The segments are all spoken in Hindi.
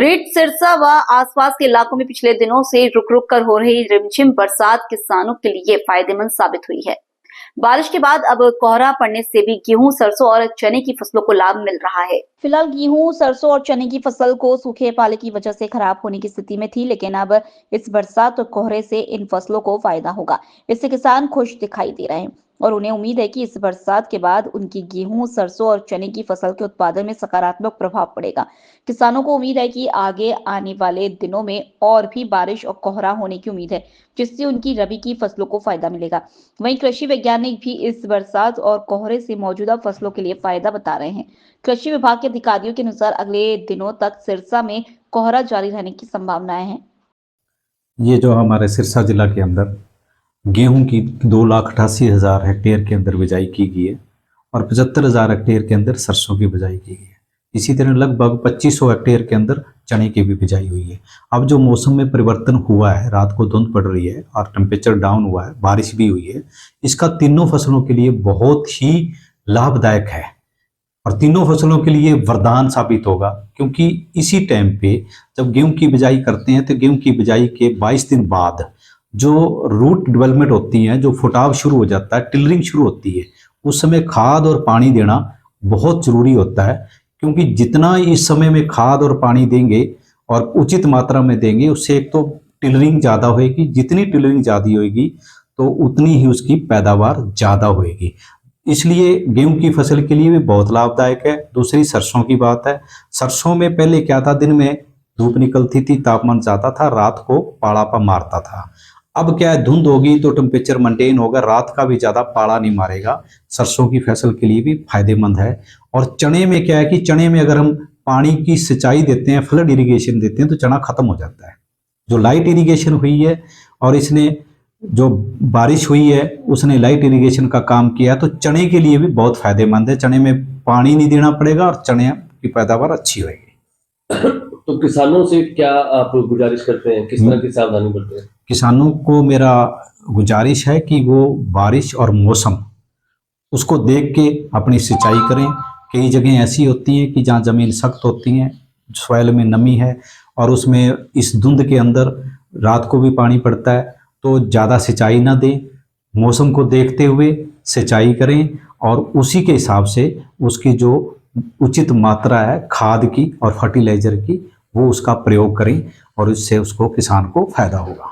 रेड सिरसा व आसपास के इलाकों में पिछले दिनों से रुक रुक कर हो रही रिमझिम बरसात किसानों के लिए फायदेमंद साबित हुई है। बारिश के बाद अब कोहरा पड़ने से भी गेहूं, सरसों और चने की फसलों को लाभ मिल रहा है। फिलहाल गेहूं, सरसों और चने की फसल को सूखे पाले की वजह से खराब होने की स्थिति में थी, लेकिन अब इस बरसात और कोहरे से इन फसलों को फायदा होगा। इससे किसान खुश दिखाई दे रहे हैं और उन्हें उम्मीद है कि इस बरसात के बाद उनकी गेहूं, सरसों और चने की फसल के उत्पादन में सकारात्मक प्रभाव पड़ेगा। किसानों को उम्मीद है कि आगे आने वाले दिनों में और भी बारिश और कोहरा होने की उम्मीद है, जिससे उनकी रबी की फसलों को फायदा मिलेगा। वहीं कृषि वैज्ञानिक भी इस बरसात और कोहरे से मौजूदा फसलों के लिए फायदा बता रहे हैं। कृषि विभाग के अधिकारियों के अनुसार अगले दिनों तक सिरसा में कोहरा जारी रहने की संभावनाएं हैं। ये जो हमारे सिरसा जिला के अंदर गेहूं की 2,88,000 हेक्टेयर के अंदर बिजाई की गई है और 75,000 हेक्टेयर के अंदर सरसों की बिजाई की गई है। इसी तरह लगभग 2,500 हेक्टेयर के अंदर चने की भी बिजाई हुई है। अब जो मौसम में परिवर्तन हुआ है, रात को धुंध पड़ रही है और टेम्परेचर डाउन हुआ है, बारिश भी हुई है, इसका तीनों फसलों के लिए बहुत ही लाभदायक है और तीनों फसलों के लिए वरदान साबित होगा। क्योंकि इसी टाइम पे जब गेहूं की बिजाई करते हैं तो गेहूं की बिजाई के 22 दिन बाद जो रूट डेवलपमेंट होती है, जो फुटाव शुरू हो जाता है, टिलरिंग शुरू होती है, उस समय खाद और पानी देना बहुत जरूरी होता है। क्योंकि जितना इस समय में खाद और पानी देंगे और उचित मात्रा में देंगे, उससे एक तो टिलरिंग ज़्यादा होएगी, जितनी टिलरिंग ज़्यादा होएगी तो उतनी ही उसकी पैदावार ज़्यादा होएगी। इसलिए गेहूं की फसल के लिए भी बहुत लाभदायक है। दूसरी सरसों की बात है। सरसों में पहले क्या था, दिन में धूप निकलती थी, तापमान ज़्यादा था, रात को पाड़ापा मारता था। अब क्या है, धुंध होगी तो टेम्परेचर मेंटेन होगा, रात का भी ज़्यादा पाला नहीं मारेगा। सरसों की फसल के लिए भी फायदेमंद है। और चने में क्या है कि चने में अगर हम पानी की सिंचाई देते हैं, फ्लड इरिगेशन देते हैं, तो चना खत्म हो जाता है। जो लाइट इरिगेशन हुई है और इसने जो बारिश हुई है उसने लाइट इरिगेशन का काम किया, तो चने के लिए भी बहुत फायदेमंद है। चने में पानी नहीं देना पड़ेगा और चने की पैदावार अच्छी होगी। तो किसानों से क्या आप गुजारिश करते हैं, किस तरह की सावधानी बरतें हैं? किसानों को मेरा गुजारिश है कि वो बारिश और मौसम उसको देख के अपनी सिंचाई करें। कई जगह ऐसी होती हैं कि जहाँ ज़मीन सख्त होती हैं, सॉइल में नमी है और उसमें इस धुंध के अंदर रात को भी पानी पड़ता है, तो ज़्यादा सिंचाई ना दें। मौसम को देखते हुए सिंचाई करें और उसी के हिसाब से उसकी जो उचित मात्रा है खाद की और फर्टिलाइज़र की, वो उसका प्रयोग करें और इससे उसको किसान को फायदा होगा।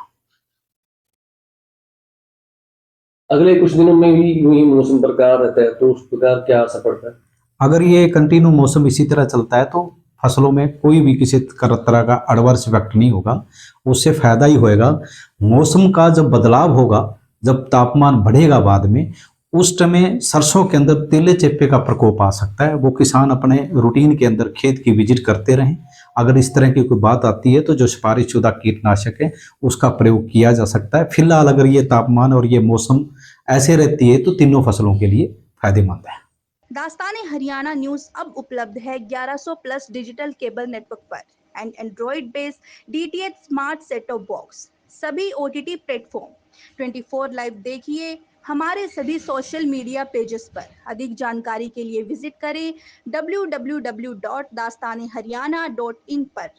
अगले कुछ दिनों में भी यूं ही मौसम बरकरार रहता है तो उस प्रकार क्या असर पड़ता है? अगर ये कंटिन्यू मौसम इसी तरह चलता है तो फसलों में कोई भी किसी तरह का एडवर्स इफेक्ट नहीं होगा, उससे फायदा ही होएगा। मौसम का जब बदलाव होगा, जब तापमान बढ़ेगा बाद में, उस समय सरसों के अंदर तेले चेपे का प्रकोप आ सकता है। वो किसान अपने रूटीन के अंदर खेत की विजिट करते रहें। अगर इस तरह की कोई बात आती है तो जो सिफारिशशुदा कीटनाशक है उसका प्रयोग किया जा सकता है। फिलहाल अगर ये तापमान और ये मौसम ऐसे रहती है तो तीनों फसलों के लिए फायदेमंद है। दास्ताने हरियाणा न्यूज अब उपलब्ध है 1100 प्लस डिजिटल केबल नेटवर्क पर and Android based DTH smart set top box, सभी ओटीटी प्लेटफॉर्म। 24 लाइव देखिए हमारे सभी सोशल मीडिया पेजेस पर। अधिक जानकारी के लिए विजिट करें www.dastaneharyana.in पर।